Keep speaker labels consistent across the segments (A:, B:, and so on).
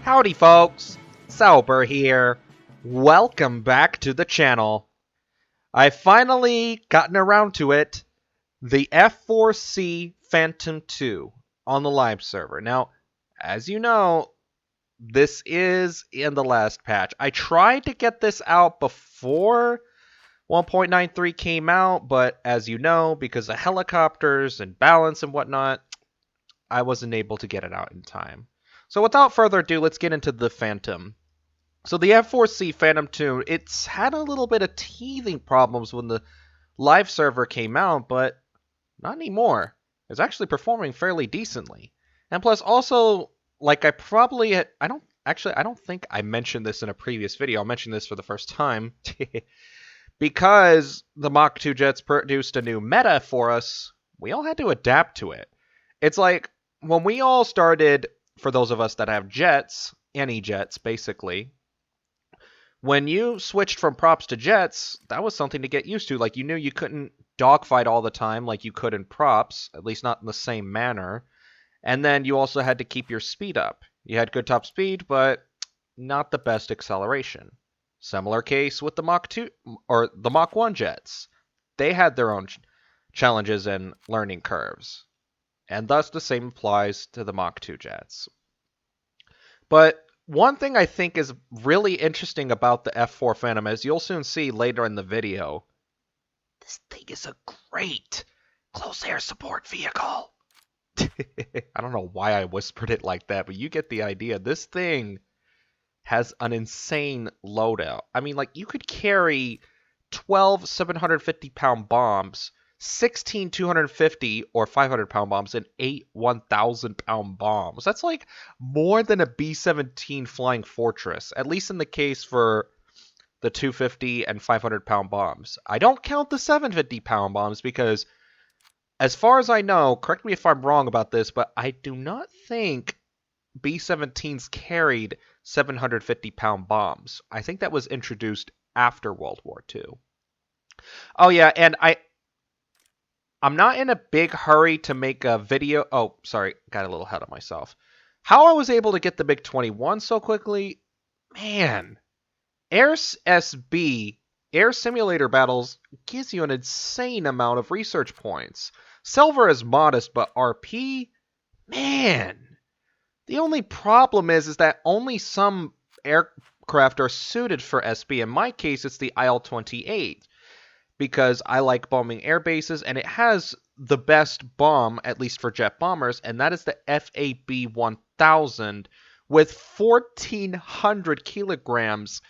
A: Howdy folks, Sauber here. Welcome back to the channel. I've finally gotten around to it, the F-4C Phantom 2 on the live server. Now, as you know, this is in the last patch. I tried to get this out before 1.93 came out, but as you know, because of helicopters and balance and whatnot, I wasn't able to get it out in time. So without further ado, let's get into the Phantom. So the F-4C Phantom 2, it's had a little bit of teething problems when the live server came out, but not anymore. It's actually performing fairly decently. And plus also, like I don't think I mentioned this in a previous video. I'll mention this for the first time. Because the Mach 2 jets produced a new meta for us, we all had to adapt to it. It's like, when we all started, for those of us that have jets, any jets basically, when you switched from props to jets, that was something to get used to. Like, you knew you couldn't dogfight all the time like you could in props, at least not in the same manner. And then you also had to keep your speed up. You had good top speed, but not the best acceleration. Similar case with the Mach 2 or the Mach 1 jets. They had their own challenges and learning curves. And thus the same applies to the Mach 2 jets. But one thing I think is really interesting about the F4 Phantom, as you'll soon see later in the video, this thing is a great close air support vehicle. I don't know why I whispered it like that, but you get the idea. This thing has an insane loadout. I mean, like, you could carry 12 750-pound bombs, 16 250 or 500-pound bombs, and 8 1,000-pound bombs. That's like more than a B-17 Flying Fortress, at least in the case for the 250 and 500-pound bombs. I don't count the 750-pound bombs because, as far as I know, correct me if I'm wrong about this, but I do not think B-17s carried 750-pound bombs. I think that was introduced after World War II. Oh yeah, and I'm not in a big hurry to make a video. Oh, sorry, got a little ahead of myself. How I was able to get the MiG-21 so quickly? Man, Air SB, Air Simulator Battles, gives you an insane amount of research points. Silver is modest, but RP? Man. The only problem is that only some aircraft are suited for SB. In my case, it's the IL-28. Because I like bombing air bases, and it has the best bomb, at least for jet bombers, and that is the FAB-1000 with 1,400 kilograms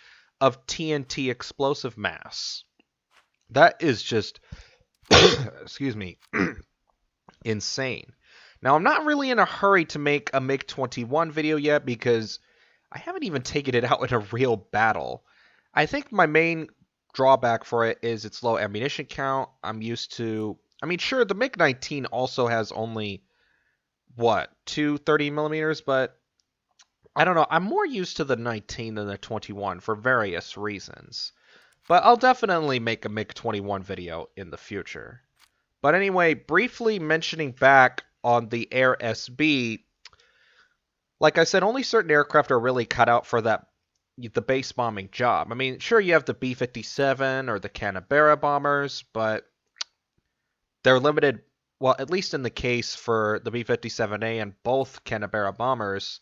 A: of TNT explosive mass. That is just, excuse me, insane. Now, I'm not really in a hurry to make a MiG-21 video yet, because I haven't even taken it out in a real battle. I think my main drawback for it is its low ammunition count. I'm used to, I mean, sure, the MiG-19 also has only, what, 2 30mm, but I don't know, I'm more used to the 19 than the 21 for various reasons. But I'll definitely make a MiG-21 video in the future. But anyway, briefly mentioning back on the Air SB, like I said, only certain aircraft are really cut out for the base bombing job. I mean, sure, you have the B-57 or the Canberra bombers, but they're limited, well, at least in the case for the B-57A and both Canberra bombers,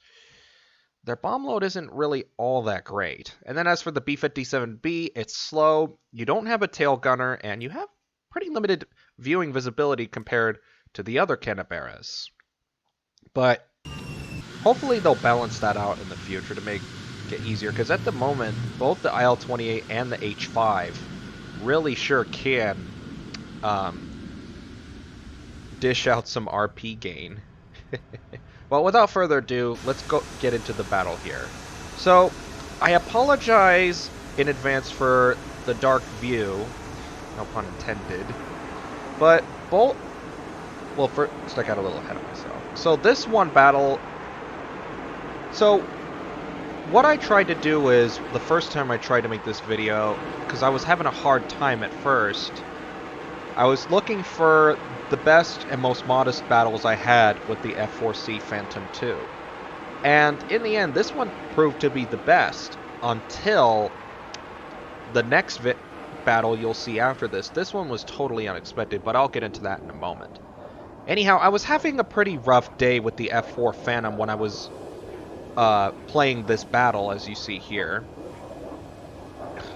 A: their bomb load isn't really all that great. And then as for the B-57B, it's slow, you don't have a tail gunner, and you have pretty limited viewing visibility compared to the other Canberras. But hopefully they'll balance that out in the future to make it easier, because at the moment both the IL-28 and the H5 really sure can dish out some RP gain. Well, without further ado, let's go get into the battle here. So I apologize in advance for the dark view, no pun intended, but well, first I got a little ahead of myself. So this one battle, what I tried to do is, the first time I tried to make this video, because I was having a hard time at first, I was looking for the best and most modest battles I had with the F-4C Phantom 2. And in the end, this one proved to be the best until the next battle you'll see after this. This one was totally unexpected, but I'll get into that in a moment. Anyhow, I was having a pretty rough day with the F-4 Phantom when I was playing this battle, as you see here.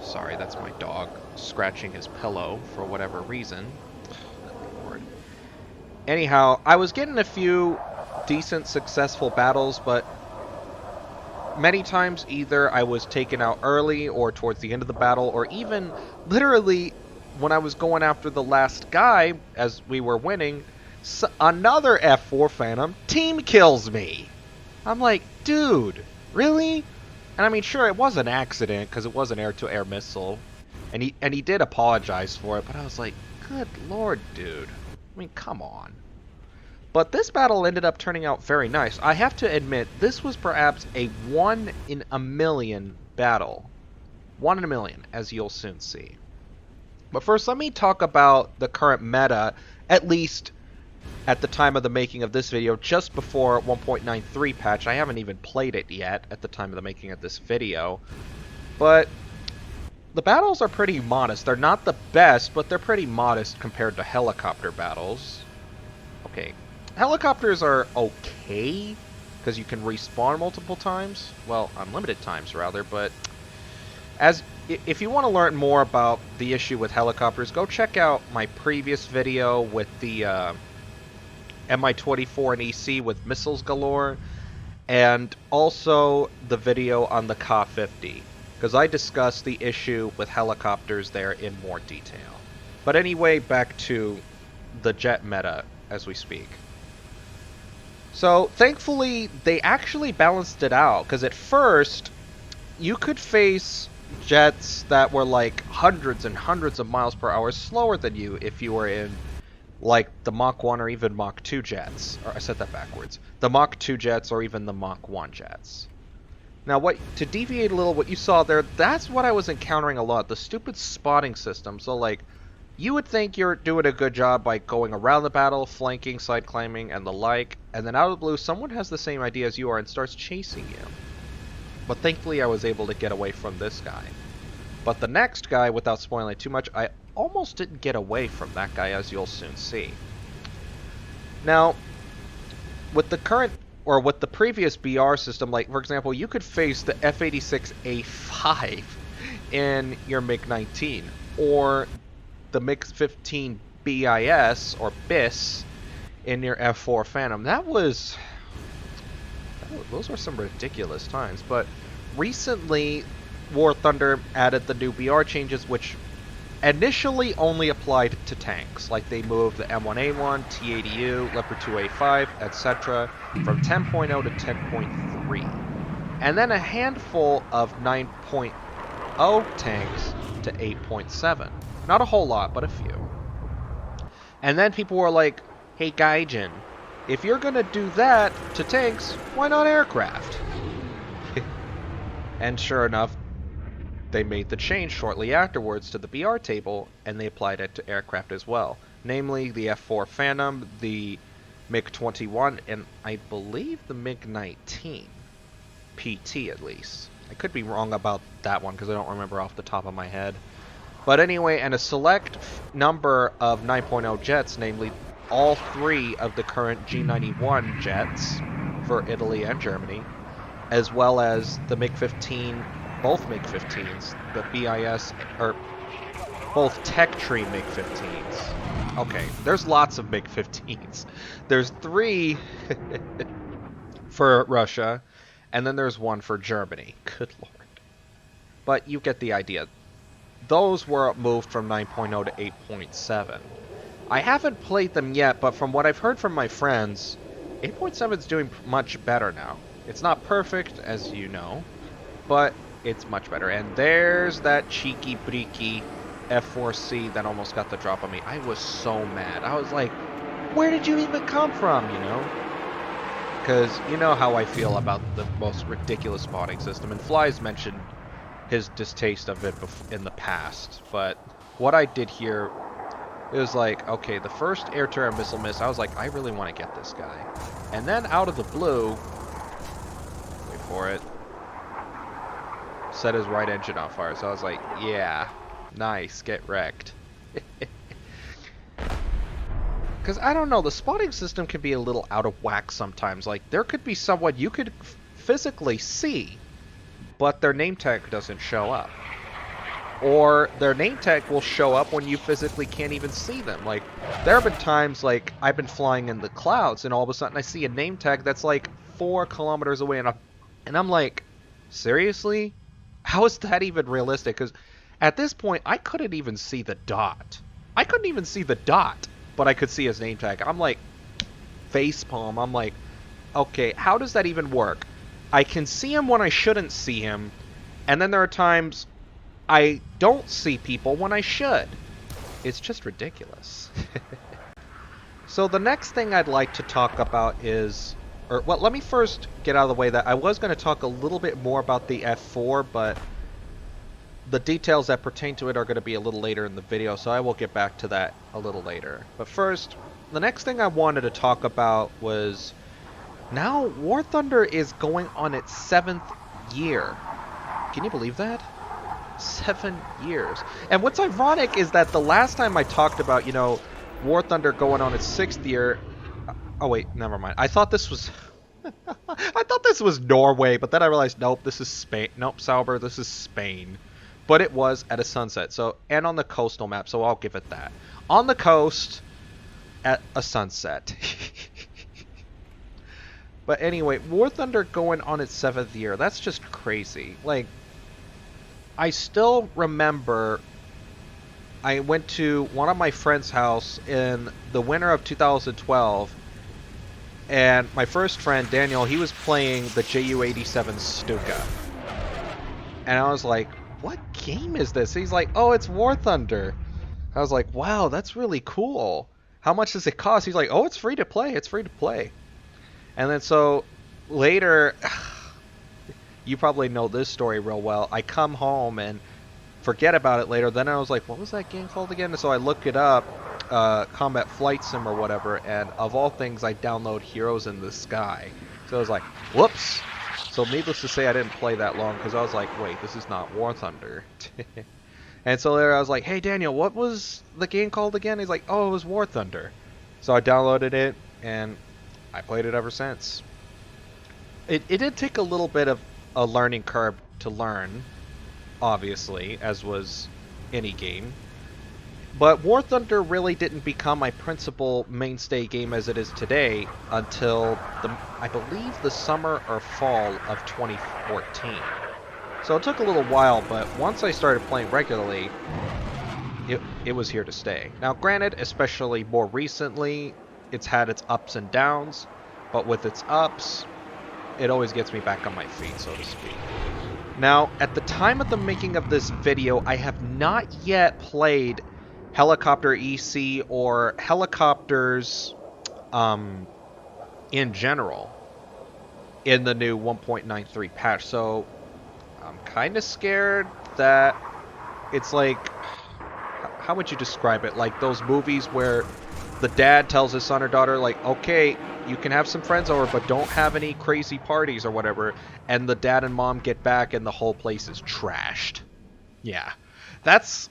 A: Sorry, that's my dog scratching his pillow for whatever reason. Lord. Anyhow, I was getting a few decent, successful battles, but many times either I was taken out early or towards the end of the battle, or even literally when I was going after the last guy as we were winning, another F-4 Phantom team kills me. I'm like, dude, really? And I mean, sure, it was an accident because it was an air-to-air missile, and he did apologize for it, but I was like, good lord, dude. I mean, come on. But this battle ended up turning out very nice. I have to admit, this was perhaps a 1 in a million battle. 1 in a million, as you'll soon see. But first, let me talk about the current meta, at least at the time of the making of this video, just before 1.93 patch. I haven't even played it yet at the time of the making of this video. But the battles are pretty modest. They're not the best, but they're pretty modest compared to helicopter battles. Okay. Helicopters are okay, because you can respawn multiple times. Well, unlimited times, rather, but if you want to learn more about the issue with helicopters, go check out my previous video with the Mi-24 and EC with missiles galore, and also the video on the Ka-50, because I discussed the issue with helicopters there in more detail. But anyway, back to the jet meta as we speak. So, thankfully, they actually balanced it out, because at first, you could face jets that were like hundreds and hundreds of miles per hour slower than you if you were in, like, the Mach 1 or even Mach 2 jets. Or, I said that backwards. The Mach 2 jets or even the Mach 1 jets. Now, to deviate a little, what you saw there, that's what I was encountering a lot, the stupid spotting system. So, like, you would think you're doing a good job by going around the battle, flanking, side climbing, and the like, and then out of the blue, someone has the same idea as you are and starts chasing you. But thankfully, I was able to get away from this guy. But the next guy, without spoiling too much, I almost didn't get away from that guy, as you'll soon see. Now, with the current, or with the previous BR system, like, for example, you could face the F-86A5 in your MiG-19, or the MiG-15 BIS, or BIS, in your F-4 Phantom. Those were some ridiculous times, but recently War Thunder added the new BR changes, which initially only applied to tanks. Like, they moved the M1A1, T-80U, Leopard 2A5, etc. from 10.0 to 10.3. And then a handful of 9.0 tanks to 8.7. Not a whole lot, but a few. And then people were like, hey Gaijin, if you're gonna do that to tanks, why not aircraft? And sure enough, they made the change shortly afterwards to the BR table, and they applied it to aircraft as well. Namely, the F-4 Phantom, the MiG-21, and I believe the MiG-19. PT, at least. I could be wrong about that one, because I don't remember off the top of my head. But anyway, and a select number of 9.0 jets, namely all 3 of the current G91 jets for Italy and Germany, as well as the MiG-15, both MiG-15s, the BIS, or both Tech Tree MiG-15s. Okay, there's lots of MiG-15s. There's 3 for Russia, and then there's 1 for Germany. Good lord. But you get the idea. Those were moved from 9.0 to 8.7. I haven't played them yet, but from what I've heard from my friends, 8.7 is doing much better now. It's not perfect, as you know, but it's much better. And there's that cheeky, breaky F-4C that almost got the drop on me. I was so mad. I was like, where did you even come from, you know? Because you know how I feel about the most ridiculous spotting system, and Fly's mentioned his distaste of it in the past, but what I did here, it was like, okay, the first air-to-air missile miss, I was like, I really want to get this guy. And then out of the blue, for it. Set his right engine on fire. So I was like, yeah, nice, get wrecked. Because I don't know, the spotting system can be a little out of whack sometimes. Like, there could be someone you could physically see, but their name tag doesn't show up. Or their name tag will show up when you physically can't even see them. Like, there have been times, like, I've been flying in the clouds, and all of a sudden I see a name tag that's like 4 kilometers away, and I'm like, seriously? How is that even realistic? Because at this point, I couldn't even see the dot. I couldn't even see the dot, but I could see his name tag. I'm like, facepalm. I'm like, okay, how does that even work? I can see him when I shouldn't see him, and then there are times I don't see people when I should. It's just ridiculous. So the next thing I'd like to talk about is, or well, let me first get out of the way that I was going to talk a little bit more about the F4, but the details that pertain to it are going to be a little later in the video, so I will get back to that a little later. But first, the next thing I wanted to talk about was, now War Thunder is going on its 7th year. Can you believe that? 7 years. And what's ironic is that the last time I talked about, you know, War Thunder going on its 6th year... Oh wait, never mind. I thought this was... I thought this was Norway, but then I realized, nope, this is Spain. Nope, Sauber, this is Spain. But it was at a sunset, so, and on the coastal map, so I'll give it that. On the coast, at a sunset. But anyway, War Thunder going on its 7th year, that's just crazy. Like, I still remember I went to one of my friend's house in the winter of 2012, and my first friend, Daniel, he was playing the Ju-87 Stuka. And I was like, what game is this? He's like, oh, it's War Thunder. I was like, wow, that's really cool. How much does it cost? He's like, oh, it's free to play. It's free to play. And then so later, you probably know this story real well. I come home and forget about it later. Then I was like, what was that game called again? And so I look it up, Combat Flight Sim or whatever, and of all things, I download Heroes in the Sky. So I was like, whoops. So needless to say, I didn't play that long because I was like, wait, this is not War Thunder. And so there I was like, hey, Daniel, what was the game called again? He's like, oh, it was War Thunder. So I downloaded it, and I played it ever since. It did take a little bit of a learning curve to learn, obviously, as was any game. But War Thunder really didn't become my principal mainstay game as it is today until, I believe, the summer or fall of 2014. So it took a little while, but once I started playing regularly, it was here to stay. Now granted, especially more recently, it's had its ups and downs, but with its ups, it always gets me back on my feet, so to speak. Now, at the time of the making of this video, I have not yet played Helicopter EC or helicopters in general in the new 1.93 patch, so I'm kind of scared that it's like, how would you describe it? Like those movies where the dad tells his son or daughter, like, okay, you can have some friends over, but don't have any crazy parties or whatever, and the dad and mom get back and the whole place is trashed. Yeah, that's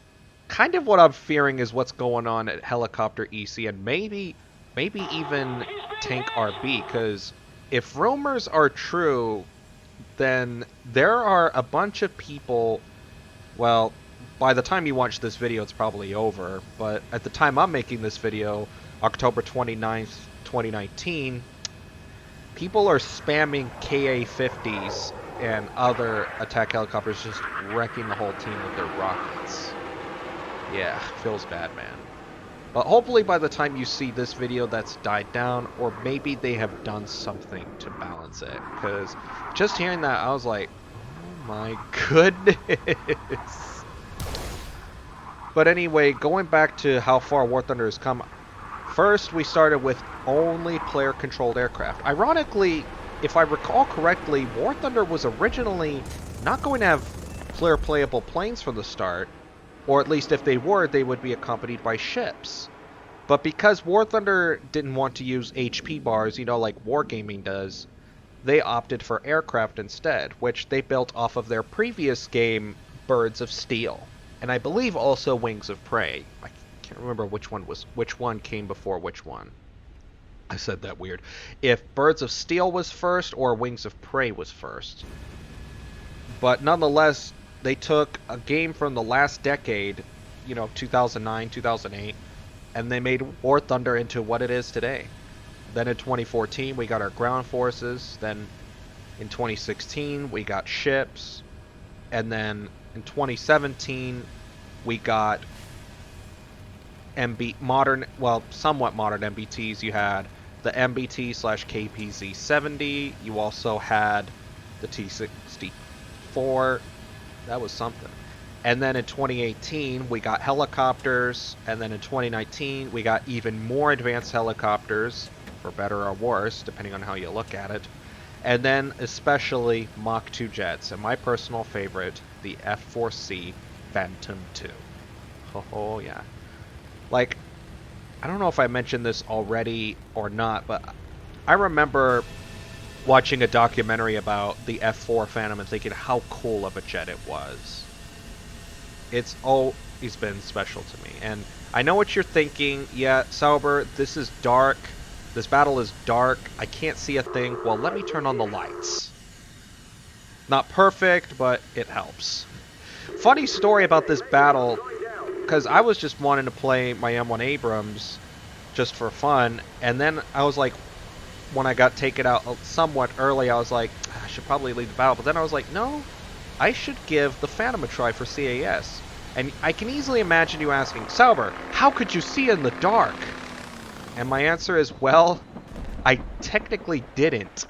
A: kind of what I'm fearing is what's going on at Helicopter EC, and maybe even Tank RB, because if rumors are true, then there are a bunch of people, well, by the time you watch this video, it's probably over, but at the time I'm making this video, October 29th, 2019, people are spamming Ka-50s and other attack helicopters, just wrecking the whole team with their rockets. Yeah, feels bad, man. But hopefully by the time you see this video, that's died down, or maybe they have done something to balance it. Because just hearing that, I was like, oh my goodness. But anyway, going back to how far War Thunder has come, first we started with only player-controlled aircraft. Ironically, if I recall correctly, War Thunder was originally not going to have player-playable planes from the start, or at least if they were, they would be accompanied by ships. But because War Thunder didn't want to use HP bars, you know, like Wargaming does, they opted for aircraft instead, which they built off of their previous game, Birds of Steel, and I believe also Wings of Prey. I can't remember which one came before which one. I said that weird. If Birds of Steel was first or Wings of Prey was first. But nonetheless, they took a game from the last decade, 2009, 2008, and they made War Thunder into what it is today. Then in 2014, we got our ground forces. Then in 2016, we got ships. And then in 2017, we got somewhat modern MBTs. You had the MBT/KPZ-70. You also had the T-64. That was something. And then in 2018, we got helicopters. And then in 2019, we got even more advanced helicopters, for better or worse, depending on how you look at it. And then especially Mach 2 jets, and my personal favorite, the F-4C Phantom II. Oh yeah. Like, I don't know if I mentioned this already or not, but I remember watching a documentary about the F-4 Phantom and thinking how cool of a jet it was. It's always been special to me. And I know what you're thinking. Yeah, Sauber, this is dark. This battle is dark. I can't see a thing. Well, let me turn on the lights. Not perfect, but it helps. Funny story about this battle, because I was just wanting to play my M1 Abrams just for fun, and then I was like, when I got taken out somewhat early, I was like, I should probably leave the battle. But then I was like, no, I should give the Phantom a try for CAS. And I can easily imagine you asking, Sauber, how could you see in the dark? And my answer is, well, I technically didn't.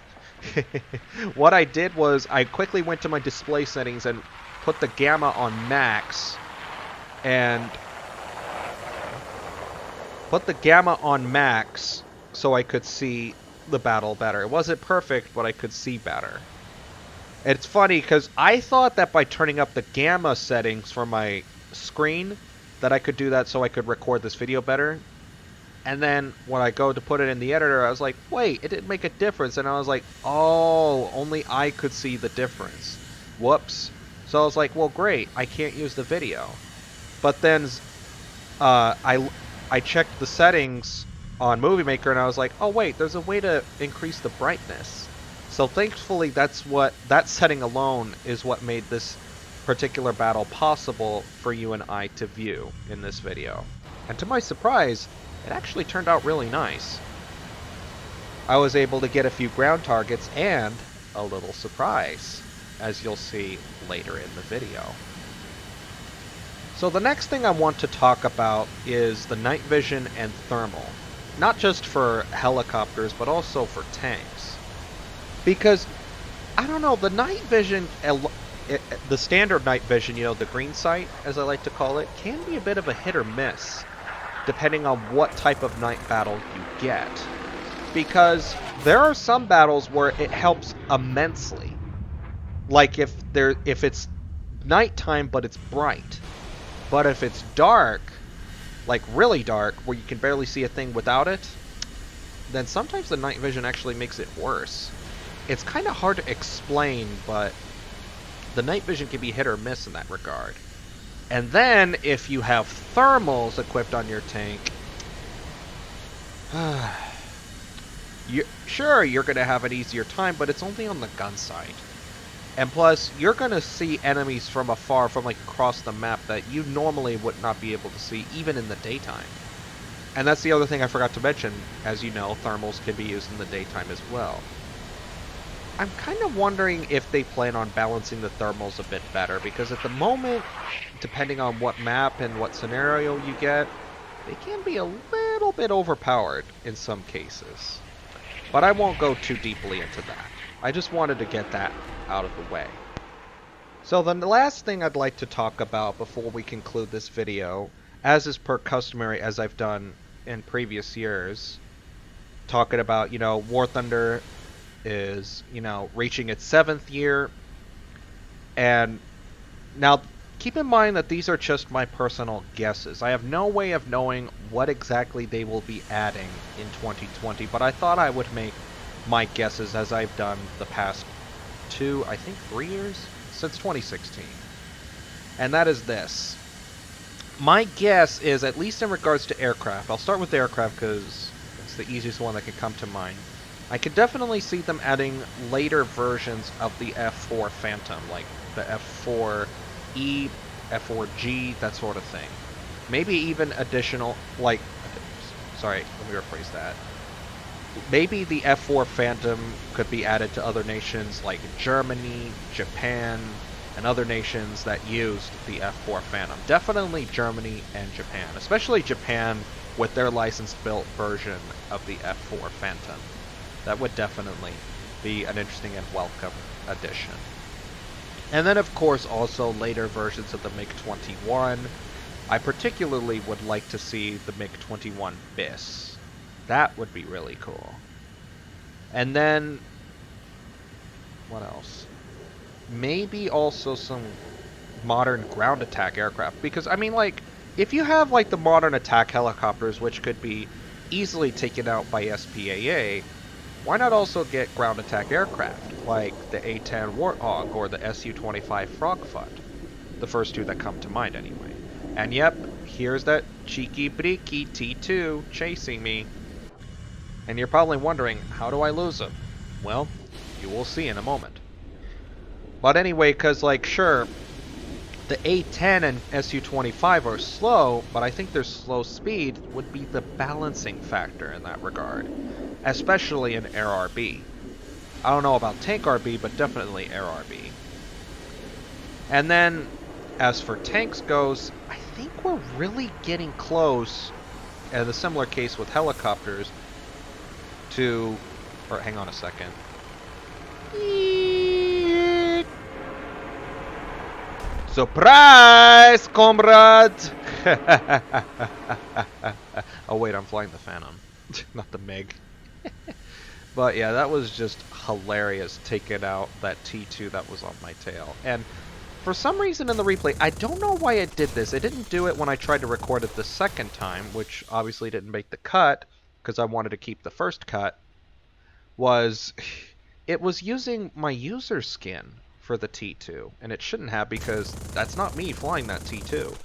A: What I did was I quickly went to my display settings and put the gamma on max. And put the gamma on max so I could see the battle better. It wasn't perfect, but I could see better. And it's funny because I thought that by turning up the gamma settings for my screen that I could do that so I could record this video better. And then when I go to put it in the editor, I was like, wait, it didn't make a difference. And I was like, oh, only I could see the difference. Whoops. So I was like, well, great, I can't use the video. But then I checked the settings on Movie Maker, and I was like, oh, wait, there's a way to increase the brightness. So thankfully, that setting alone is what made this particular battle possible for you and I to view in this video. And to my surprise, it actually turned out really nice. I was able to get a few ground targets and a little surprise, as you'll see later in the video. So the next thing I want to talk about is the night vision and thermal. Not just for helicopters, but also for tanks. Because, I don't know, the night vision, the standard night vision, the green sight, as I like to call it, can be a bit of a hit or miss, depending on what type of night battle you get. Because there are some battles where it helps immensely. Like if it's nighttime but it's bright. But if it's dark, like really dark, where you can barely see a thing without it, then sometimes the night vision actually makes it worse. It's kind of hard to explain, but the night vision can be hit or miss in that regard. And then, if you have thermals equipped on your tank, you're going to have an easier time, but it's only on the gun side. And plus, you're going to see enemies from afar, from like across the map, that you normally would not be able to see, even in the daytime. And that's the other thing I forgot to mention. As you know, thermals can be used in the daytime as well. I'm kind of wondering if they plan on balancing the thermals a bit better, because at the moment, depending on what map and what scenario you get, they can be a little bit overpowered in some cases. But I won't go too deeply into that. I just wanted to get that out of the way. So the last thing I'd like to talk about before we conclude this video, as is per customary as I've done in previous years, talking about, War Thunder is, reaching its 7th year. And now, keep in mind that these are just my personal guesses. I have no way of knowing what exactly they will be adding in 2020, but I thought I would make my guess is, as I've done the past 2, I think 3 years, since 2016. And that is this. My guess is, at least in regards to aircraft, I'll start with aircraft because it's the easiest one that can come to mind. I could definitely see them adding later versions of the F-4 Phantom, like the F-4E, F-4G, that sort of thing. Maybe even additional, like, sorry, let me rephrase that. Maybe the F-4 Phantom could be added to other nations like Germany, Japan, and other nations that used the F-4 Phantom. Definitely Germany and Japan, especially Japan with their licensed-built version of the F-4 Phantom. That would definitely be an interesting and welcome addition. And then, of course, also later versions of the MiG-21. I particularly would like to see the MiG-21 BIS. That would be really cool. And then, what else? Maybe also some modern ground attack aircraft. Because, I mean, like, if you have, like, the modern attack helicopters, which could be easily taken out by SPAA, why not also get ground attack aircraft, like the A-10 Warthog or the Su-25 Frogfoot? The first two that come to mind, anyway. And yep, here's that cheeky breaky T-2 chasing me. And you're probably wondering, how do I lose him? Well, you will see in a moment. But anyway, because, like, sure, the A-10 and Su-25 are slow, but I think their slow speed would be the balancing factor in that regard, especially in Air RB. I don't know about Tank RB, but definitely Air RB. And then, as for tanks goes, I think we're really getting close, and a similar case with helicopters, to... or hang on a second. Surprise, comrade! Oh wait, I'm flying the Phantom, not the MiG. But yeah, that was just hilarious, taking out that T2 that was on my tail. And for some reason in the replay, I don't know why it did this. It didn't do it when I tried to record it the second time, which obviously didn't make the cut, because I wanted to keep the first cut, it was using my user skin for the T2, and it shouldn't have, because that's not me flying that T2.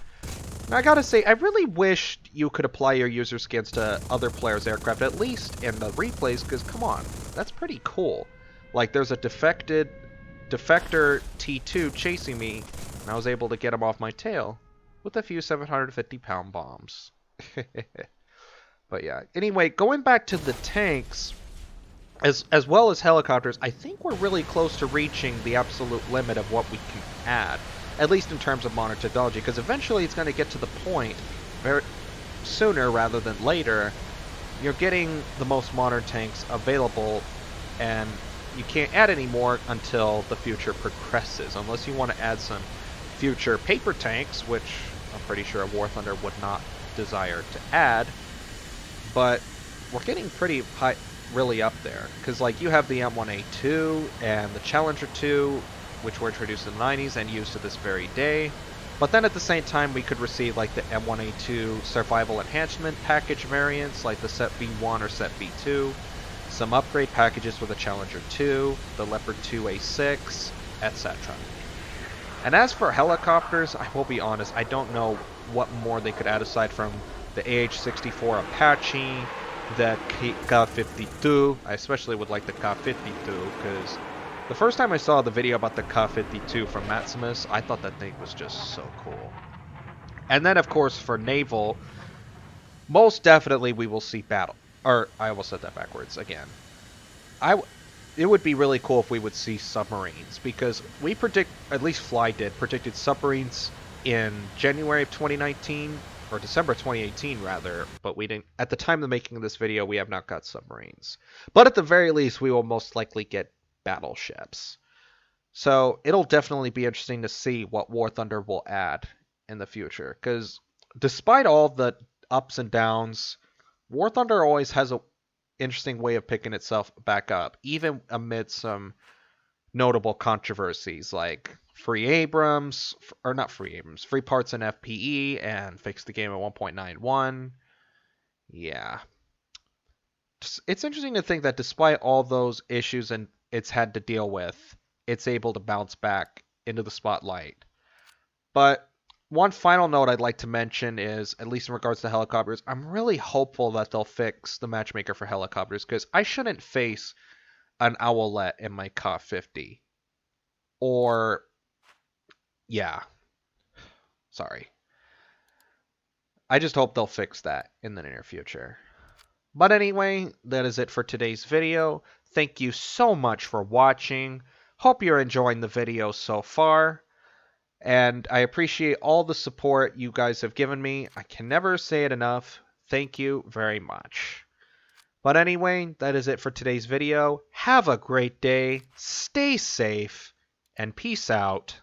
A: Now, I gotta say, I really wished you could apply your user skins to other players' aircraft, at least in the replays, because, come on, that's pretty cool. Like, there's a defector T2 chasing me, and I was able to get him off my tail with a few 750-pound bombs. But yeah, anyway, going back to the tanks, as well as helicopters, I think we're really close to reaching the absolute limit of what we can add. At least in terms of modern technology, because eventually it's going to get to the point, sooner rather than later, you're getting the most modern tanks available, and you can't add any more until the future progresses, unless you want to add some future paper tanks, which I'm pretty sure War Thunder would not desire to add, but we're getting pretty high, really up there, because like you have the M1A2 and the Challenger 2, which were introduced in the 90s and used to this very day. But then at the same time, we could receive like the M1A2 Survival Enhancement package variants, like the Set B1 or Set B2, some upgrade packages for the Challenger 2, the Leopard 2A6, etc. And as for helicopters, I will be honest, I don't know what more they could add aside from the AH-64 Apache, the K-52. I especially would like the K-52, because the first time I saw the video about the K-52 from Maximus, I thought that thing was just so cool. And then, of course, for naval, most definitely we will see battle. Or, I almost said that backwards again. It would be really cool if we would see submarines, because we predict, at least Fly did, predicted submarines in January of 2019, or December 2018 rather, but we didn't, at the time of making this video, we have not got submarines. But at the very least, we will most likely get battleships. So it'll definitely be interesting to see what War Thunder will add in the future, because despite all the ups and downs, War Thunder always has an interesting way of picking itself back up, even amid some notable controversies like free Abrams, or not free Abrams, free parts in FPE, and fix the game at 1.91. Yeah. it's interesting to think that despite all those issues and it's had to deal with, it's able to bounce back into the spotlight. But one final note I'd like to mention is, at least in regards to helicopters, I'm really hopeful that they'll fix the matchmaker for helicopters, because I shouldn't face an owlet in my Ka 50. Or, yeah, sorry. I just hope they'll fix that in the near future. But anyway, that is it for today's video. Thank you so much for watching. Hope you're enjoying the video so far. And I appreciate all the support you guys have given me. I can never say it enough. Thank you very much. But anyway, that is it for today's video. Have a great day. Stay safe. And peace out.